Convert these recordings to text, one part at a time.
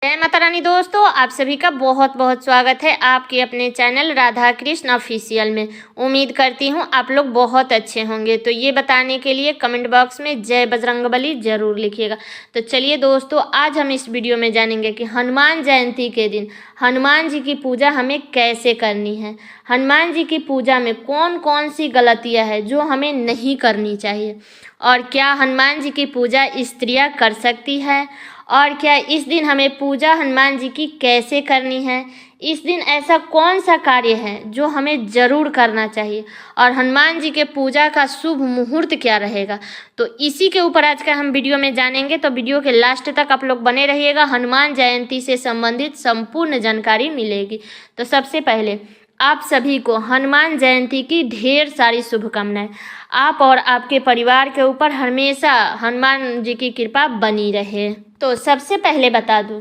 जय माता रानी दोस्तों, आप सभी का बहुत बहुत स्वागत है आपके अपने चैनल राधा कृष्ण ऑफिशियल में। उम्मीद करती हूँ आप लोग बहुत अच्छे होंगे। तो ये बताने के लिए कमेंट बॉक्स में जय बजरंगबली जरूर लिखिएगा। तो चलिए दोस्तों, आज हम इस वीडियो में जानेंगे कि हनुमान जयंती के दिन हनुमान जी की पूजा हमें कैसे करनी है। हनुमान जी की पूजा में कौन कौन सी गलतियाँ हैं जो हमें नहीं करनी चाहिए, और क्या हनुमान जी की पूजा स्त्रियाँ कर सकती है, और क्या इस दिन हमें पूजा हनुमान जी की कैसे करनी है। इस दिन ऐसा कौन सा कार्य है जो हमें ज़रूर करना चाहिए, और हनुमान जी के पूजा का शुभ मुहूर्त क्या रहेगा। तो इसी के ऊपर आज का हम वीडियो में जानेंगे। तो वीडियो के लास्ट तक आप लोग बने रहिएगा, हनुमान जयंती से संबंधित संपूर्ण जानकारी मिलेगी। तो सबसे पहले आप सभी को हनुमान जयंती की ढेर सारी शुभकामनाएं। आप और आपके परिवार के ऊपर हमेशा हनुमान जी की कृपा बनी रहे। तो सबसे पहले बता दूं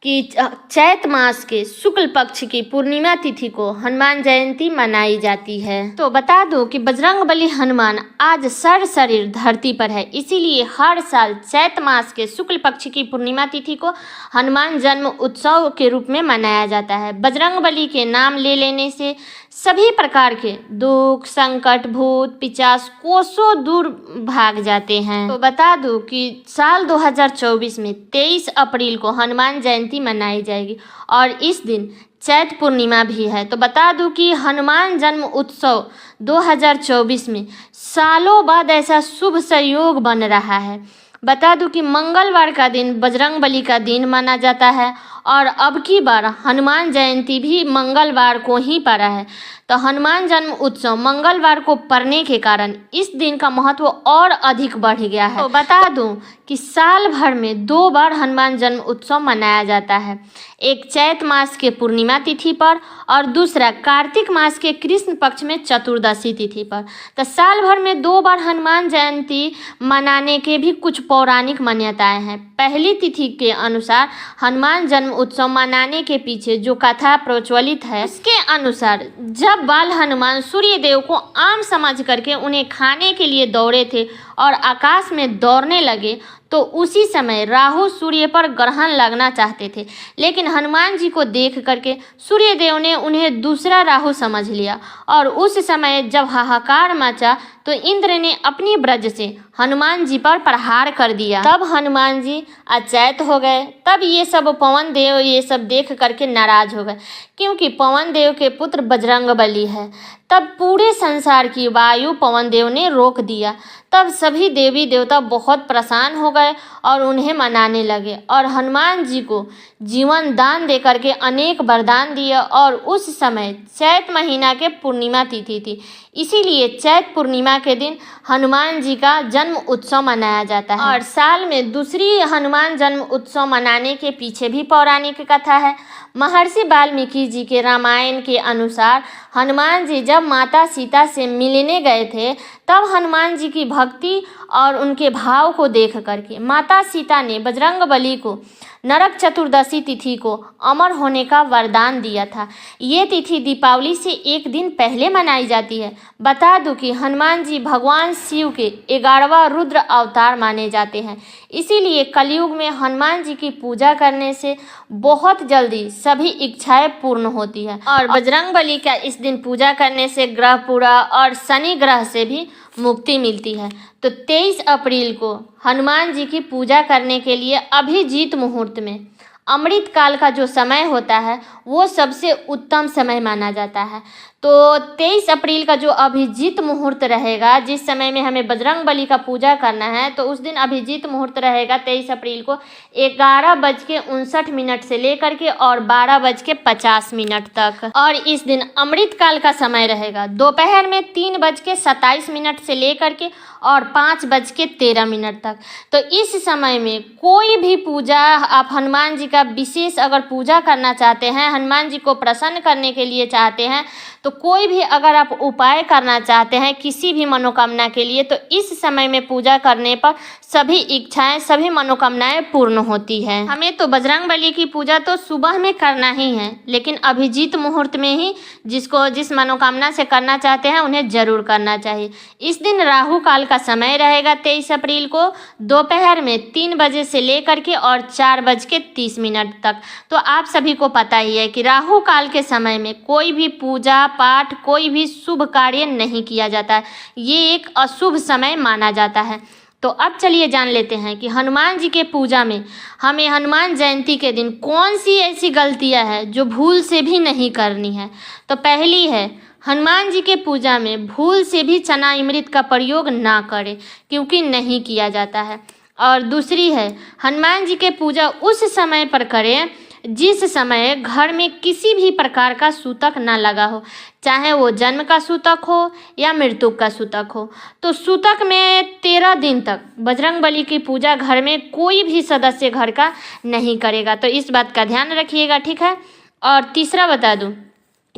कि चैत मास के शुक्ल पक्ष की पूर्णिमा तिथि को हनुमान जयंती मनाई जाती है। तो बता दूं कि बजरंगबली हनुमान आज सशरीर धरती पर है, इसीलिए हर साल चैत मास के शुक्ल पक्ष की पूर्णिमा तिथि को हनुमान जन्म उत्सव के रूप में मनाया जाता है। बजरंगबली के नाम ले लेने से सभी प्रकार के दुख, संकट, भूत पिशाच कोसों दूर भाग जाते हैं। तो बता दूं कि साल 2024 में 23 अप्रैल को हनुमान जयंती मनाई जाएगी, और इस दिन चैत पूर्णिमा भी है। तो बता दूं कि हनुमान जन्म उत्सव 2024 में सालों बाद ऐसा शुभ संयोग बन रहा है। बता दूं कि मंगलवार का दिन बजरंगबली का दिन माना जाता है, और अब की बार हनुमान जयंती भी मंगलवार को ही पड़ा है। तो हनुमान जन्म उत्सव मंगलवार को पड़ने के कारण इस दिन का महत्व और अधिक बढ़ गया है। तो बता दूं कि साल भर में 2 बार हनुमान जन्म उत्सव मनाया जाता है, एक चैत मास के पूर्णिमा तिथि पर और दूसरा कार्तिक मास के कृष्ण पक्ष में चतुर्दशी तिथि पर। तो साल भर में 2 बार हनुमान जयंती मनाने के भी कुछ पौराणिक मान्यताएं हैं। पहली तिथि के अनुसार हनुमान जन्म उत्सव मनाने के पीछे जो कथा प्रचलित है, उसके अनुसार जब बाल हनुमान सूर्य देव को आम समझ करके उन्हें खाने के लिए दौड़े थे और आकाश में दौड़ने लगे, तो उसी समय राहु सूर्य पर ग्रहण लगना चाहते थे, लेकिन हनुमान जी को देख करके सूर्य देव ने उन्हें दूसरा राहु समझ लिया, और उस समय जब हाहाकार मचा तो इंद्र ने अपनी ब्रज से हनुमान जी पर प्रहार कर दिया। तब हनुमान जी अचेत हो गए। तब ये सब पवन देव ये सब देख करके नाराज हो गए, क्योंकि पवन देव के पुत्र बजरंगबली है। तब पूरे संसार की वायु पवन देव ने रोक दिया। तब सभी देवी देवता बहुत परेशान हो गए और उन्हें मनाने लगे, और हनुमान जी को जीवन दान दे करके अनेक वरदान दिए। और उस समय चैत महीना के पूर्णिमा तिथि थी, इसीलिए चैत पूर्णिमा के दिन हनुमान जी का जन्म उत्सव मनाया जाता है। और साल में दूसरी हनुमान जन्म उत्सव मनाने के पीछे भी पौराणिक कथा है। महर्षि वाल्मीकि जी के रामायण के अनुसार हनुमान जी जब माता सीता से मिलने गए थे, तब हनुमान जी की भक्ति और उनके भाव को देख करके माता सीता ने बजरंगबली को नरक चतुर्दशी तिथि को अमर होने का वरदान दिया था। ये तिथि दीपावली से एक दिन पहले मनाई जाती है। बता दूं कि हनुमान जी भगवान शिव के 11वां रुद्र अवतार माने जाते हैं, इसीलिए कलयुग में हनुमान जी की पूजा करने से बहुत जल्दी सभी इच्छाएं पूर्ण होती है। और बजरंगबली का इस दिन पूजा करने से ग्रह पूरा और शनि ग्रह से भी मुक्ति मिलती है। तो 23 अप्रैल को हनुमान जी की पूजा करने के लिए अभिजीत मुहूर्त में अमृत काल का जो समय होता है वो सबसे उत्तम समय माना जाता है। तो 23 अप्रैल का जो अभिजीत मुहूर्त रहेगा, जिस समय में हमें बजरंगबली का पूजा करना है, तो उस दिन अभिजीत मुहूर्त रहेगा 23 अप्रैल को 11:59 से लेकर के और 12:50 तक। और इस दिन अमृत काल का समय रहेगा दोपहर में 3:27 से लेकर के और 5:13 तक। तो इस समय में कोई भी पूजा आप हनुमान जी का विशेष अगर पूजा करना चाहते हैं, हनुमान जी को प्रसन्न करने के लिए चाहते हैं, तो कोई भी अगर आप उपाय करना चाहते हैं किसी भी मनोकामना के लिए, तो इस समय में पूजा करने पर सभी इच्छाएं सभी मनोकामनाएं पूर्ण होती है। हमें तो बजरंगबली की पूजा तो सुबह में करना ही है, लेकिन अभिजीत मुहूर्त में ही जिस मनोकामना से करना चाहते हैं उन्हें जरूर करना चाहिए। इस दिन राहु काल का समय रहेगा 23 अप्रैल को दोपहर में 3 बजे से लेकर के और 4:30 तक। तो आप सभी को पता ही है कि राहु काल के समय में कोई भी पूजा पाठ, कोई भी शुभ कार्य नहीं किया जाता है। ये एक अशुभ समय माना जाता है। तो अब चलिए जान लेते हैं कि हनुमान जी के पूजा में हमें हनुमान जयंती के दिन कौन सी ऐसी गलतियां हैं जो भूल से भी नहीं करनी है। तो पहली है, हनुमान जी के पूजा में भूल से भी चना अमृत का प्रयोग ना करें, क्योंकि नहीं किया जाता है। और दूसरी है, हनुमान जी के पूजा उस समय पर करें जिस समय घर में किसी भी प्रकार का सूतक ना लगा हो, चाहे वो जन्म का सूतक हो या मृत्यु का सूतक हो। तो सूतक में 13 दिन तक बजरंगबली की पूजा घर में कोई भी सदस्य घर का नहीं करेगा। तो इस बात का ध्यान रखिएगा, ठीक है। और तीसरा बता दूं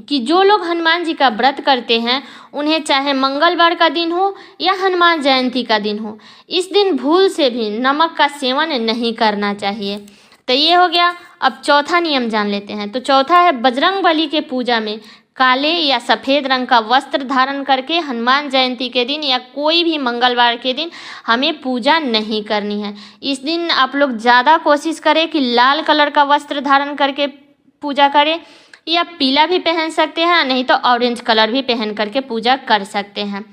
कि जो लोग हनुमान जी का व्रत करते हैं उन्हें चाहे मंगलवार का दिन हो या हनुमान जयंती का दिन हो, इस दिन भूल से भी नमक का सेवन नहीं करना चाहिए। तो ये हो गया। अब चौथा नियम जान लेते हैं। तो चौथा है, बजरंगबली के पूजा में काले या सफ़ेद रंग का वस्त्र धारण करके हनुमान जयंती के दिन या कोई भी मंगलवार के दिन हमें पूजा नहीं करनी है। इस दिन आप लोग ज़्यादा कोशिश करें कि लाल कलर का वस्त्र धारण करके पूजा करें, या पीला भी पहन सकते हैं, नहीं तो ऑरेंज कलर भी पहन करके पूजा कर सकते हैं।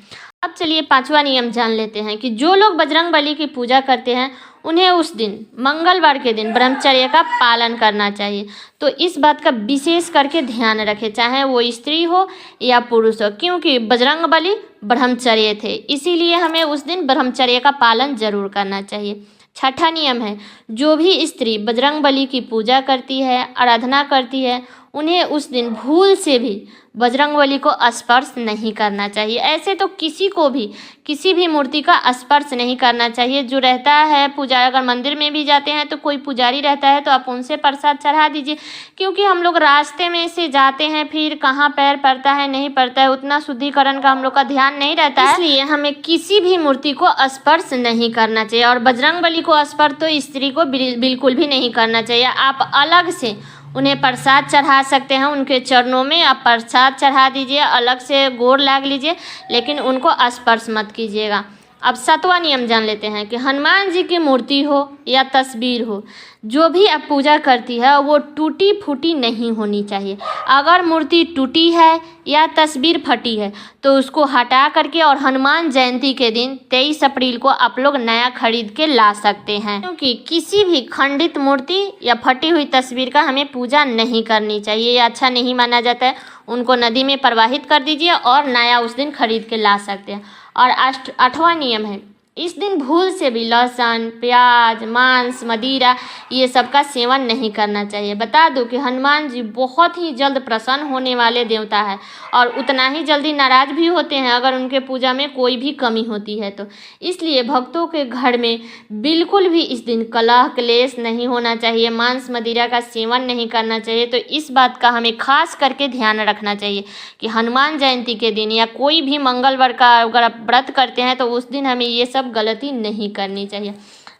अब चलिए पांचवा नियम जान लेते हैं कि जो लोग बजरंगबली की पूजा करते हैं उन्हें उस दिन मंगलवार के दिन ब्रह्मचर्य का पालन करना चाहिए। तो इस बात का विशेष करके ध्यान रखें, चाहे वो स्त्री हो या पुरुष हो, क्योंकि बजरंगबली ब्रह्मचर्य थे, इसीलिए हमें उस दिन ब्रह्मचर्य का पालन जरूर करना चाहिए। छठा नियम है, जो भी स्त्री बजरंगबली की पूजा करती है, आराधना करती है, उन्हें उस दिन भूल से भी बजरंगबली को स्पर्श नहीं करना चाहिए। ऐसे तो किसी को भी किसी भी मूर्ति का स्पर्श नहीं करना चाहिए। जो रहता है पूजा, अगर मंदिर में भी जाते हैं तो कोई पुजारी रहता है तो आप उनसे प्रसाद चढ़ा दीजिए, क्योंकि हम लोग रास्ते में से जाते हैं, फिर कहाँ पैर पड़ता है नहीं पड़ता है उतना शुद्धिकरण का हम लोग का ध्यान नहीं रहता है, इसलिए हमें किसी भी मूर्ति को स्पर्श नहीं करना चाहिए। और बजरंगबली को स्पर्श तो स्त्री को बिल्कुल भी नहीं करना चाहिए। आप अलग से उन्हें प्रसाद चढ़ा सकते हैं, उनके चरणों में आप प्रसाद चढ़ा दीजिए, अलग से गोर लाग लीजिए, लेकिन उनको स्पर्श मत कीजिएगा। अब सातवां नियम जान लेते हैं कि हनुमान जी की मूर्ति हो या तस्वीर हो, जो भी आप पूजा करती है वो टूटी फूटी नहीं होनी चाहिए। अगर मूर्ति टूटी है या तस्वीर फटी है तो उसको हटा करके और हनुमान जयंती के दिन 23 अप्रैल को आप लोग नया खरीद के ला सकते हैं, क्योंकि किसी भी खंडित मूर्ति या फटी हुई तस्वीर का हमें पूजा नहीं करनी चाहिए, ये अच्छा नहीं माना जाता है। उनको नदी में प्रवाहित कर दीजिए और नया उस दिन खरीद के ला सकते हैं। और आठवां नियम है, इस दिन भूल से भी लहसुन, प्याज, मांस, मदिरा ये सब का सेवन नहीं करना चाहिए। बता दूं कि हनुमान जी बहुत ही जल्द प्रसन्न होने वाले देवता है और उतना ही जल्दी नाराज भी होते हैं अगर उनके पूजा में कोई भी कमी होती है तो। इसलिए भक्तों के घर में बिल्कुल भी इस दिन कलह क्लेश नहीं होना चाहिए, मांस मदिरा का सेवन नहीं करना चाहिए। तो इस बात का हमें खास करके ध्यान रखना चाहिए कि हनुमान जयंती के दिन या कोई भी मंगलवार का अगर आप व्रत करते हैं तो उस दिन हमें ये सब गलती नहीं करनी चाहिए।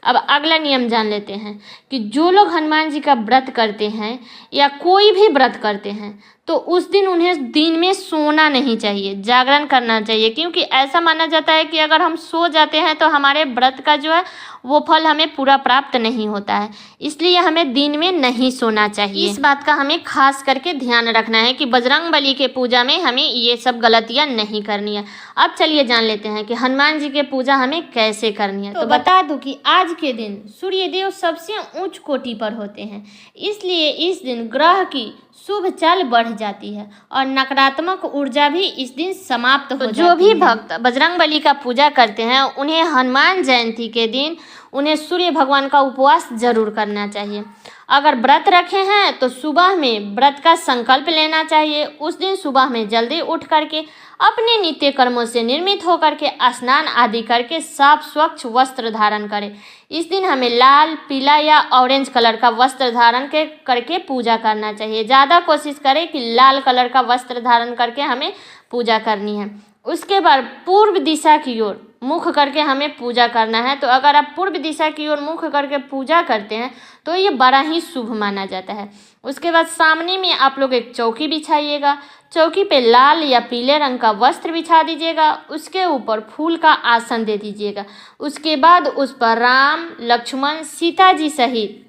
अब अगला नियम जान लेते हैं कि जो लोग हनुमान जी का व्रत करते हैं या कोई भी व्रत करते हैं तो उस दिन उन्हें दिन में सोना नहीं चाहिए, जागरण करना चाहिए, क्योंकि ऐसा माना जाता है कि अगर हम सो जाते हैं तो हमारे व्रत का जो है वो फल हमें पूरा प्राप्त नहीं होता है। इसलिए हमें दिन में नहीं सोना चाहिए। इस बात का हमें खास करके ध्यान रखना है कि बजरंगबली के पूजा में हमें ये सब गलतियां नहीं करनी है। अब चलिए जान लेते हैं कि हनुमान जी के पूजा हमें कैसे करनी है। तो बता दूं कि आज के दिन सूर्यदेव सबसे उच्च कोटि पर होते हैं, इसलिए इस दिन ग्रह की शुभ चाल बढ़ जाती है और नकारात्मक ऊर्जा भी इस दिन समाप्त हो जाती है। जो भी भक्त बजरंगबली का पूजा करते हैं उन्हें हनुमान जयंती के दिन उन्हें सूर्य भगवान का उपवास जरूर करना चाहिए। अगर व्रत रखे हैं तो सुबह में व्रत का संकल्प लेना चाहिए। उस दिन सुबह में जल्दी उठ करके अपने नित्य कर्मों से निर्मित होकर के स्नान आदि करके साफ स्वच्छ वस्त्र धारण करें। इस दिन हमें लाल, पीला या ऑरेंज कलर का वस्त्र धारण करके पूजा करना चाहिए। ज़्यादा कोशिश करें कि लाल कलर का वस्त्र धारण करके हमें पूजा करनी है। उसके बाद पूर्व दिशा की ओर मुख करके हमें पूजा करना है। तो अगर आप पूर्व दिशा की ओर मुख करके पूजा करते हैं तो ये बड़ा ही शुभ माना जाता है। उसके बाद सामने में आप लोग एक चौकी बिछाइएगा। चौकी पे लाल या पीले रंग का वस्त्र बिछा दीजिएगा। उसके ऊपर फूल का आसन दे दीजिएगा। उसके बाद उस पर राम, लक्ष्मण, सीता जी सहित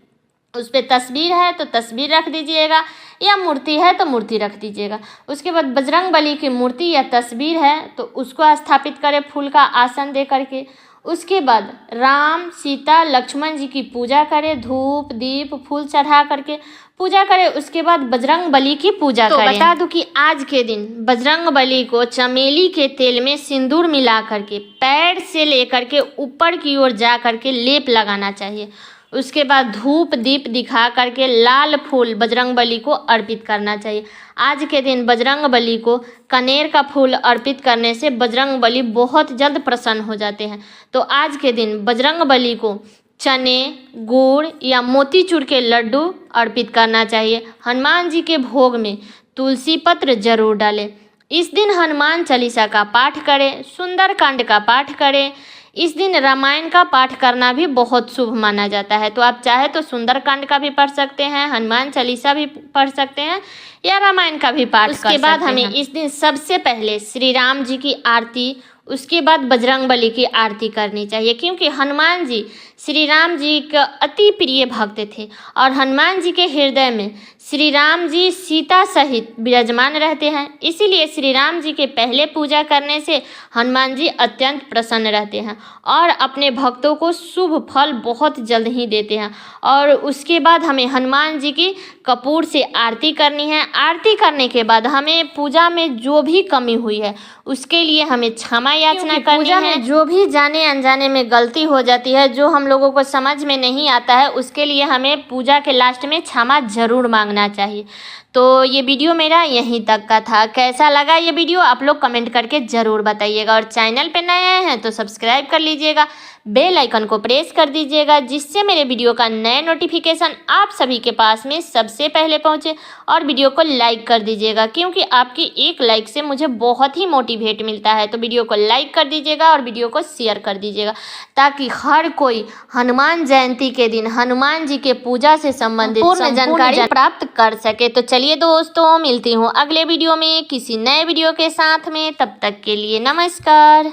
उस पर तस्वीर है तो तस्वीर रख दीजिएगा, या मूर्ति है तो मूर्ति रख दीजिएगा। उसके बाद बजरंग बली की मूर्ति या तस्वीर है तो उसको स्थापित करें फूल का आसन दे करके। उसके बाद राम, सीता, लक्ष्मण जी की पूजा करें, धूप, दीप, फूल चढ़ा करके पूजा करें। उसके बाद बजरंग बली की पूजा करें। बता दूं कि आज के दिन बजरंग बली को चमेली के तेल में सिंदूर मिला करके पैर से लेकर के ऊपर की ओर जा करके लेप लगाना चाहिए। उसके बाद धूप दीप दिखा करके लाल फूल बजरंग बली को अर्पित करना चाहिए। आज के दिन बजरंग बली को कनेर का फूल अर्पित करने से बजरंग बली बहुत जल्द प्रसन्न हो जाते हैं। तो आज के दिन बजरंग बली को चने, गुड़ या मोतीचूर के लड्डू अर्पित करना चाहिए। हनुमान जी के भोग में तुलसी पत्र जरूर डालें। इस दिन हनुमान चालीसा का पाठ करें, सुंदरकांड का पाठ करें। इस दिन रामायण का पाठ करना भी बहुत शुभ माना जाता है। तो आप चाहे तो सुंदरकांड का भी पढ़ सकते हैं, हनुमान चालीसा भी पढ़ सकते हैं, या रामायण का भी पाठ कर सकते हैं। उसके बाद हमें इस दिन सबसे पहले श्री राम जी की आरती, उसके बाद बजरंग बली की आरती करनी चाहिए, क्योंकि हनुमान जी श्री राम जी का अति प्रिय भक्त थे और हनुमान जी के हृदय में श्री राम जी सीता सहित विराजमान रहते हैं। इसीलिए श्री राम जी के पहले पूजा करने से हनुमान जी अत्यंत प्रसन्न रहते हैं और अपने भक्तों को शुभ फल बहुत जल्द ही देते हैं। और उसके बाद हमें हनुमान जी की कपूर से आरती करनी है। आरती करने के बाद हमें पूजा में जो भी कमी हुई है उसके लिए हमें क्षमा याचना करनी है। पूजा में जो भी जाने अनजाने में गलती हो जाती है, जो हम लोगों को समझ में नहीं आता है, उसके लिए हमें पूजा के लास्ट में क्षमा जरूर मांगना चाहिए। तो ये वीडियो मेरा यहीं तक का था। कैसा लगा ये वीडियो आप लोग कमेंट करके ज़रूर बताइएगा, और चैनल पे नए आए हैं तो सब्सक्राइब कर लीजिएगा, बेल आइकन को प्रेस कर दीजिएगा, जिससे मेरे वीडियो का नया नोटिफिकेशन आप सभी के पास में सबसे पहले पहुंचे। और वीडियो को लाइक कर दीजिएगा, क्योंकि आपकी एक लाइक से मुझे बहुत ही मोटिवेट मिलता है। तो वीडियो को लाइक कर दीजिएगा और वीडियो को शेयर कर दीजिएगा, ताकि हर कोई हनुमान जयंती के दिन हनुमान जी के पूजा से संबंधित पूर्ण जानकारी प्राप्त कर सके। तो चलिए दोस्तों, मिलती हूँ अगले वीडियो में किसी नए वीडियो के साथ में। तब तक के लिए नमस्कार।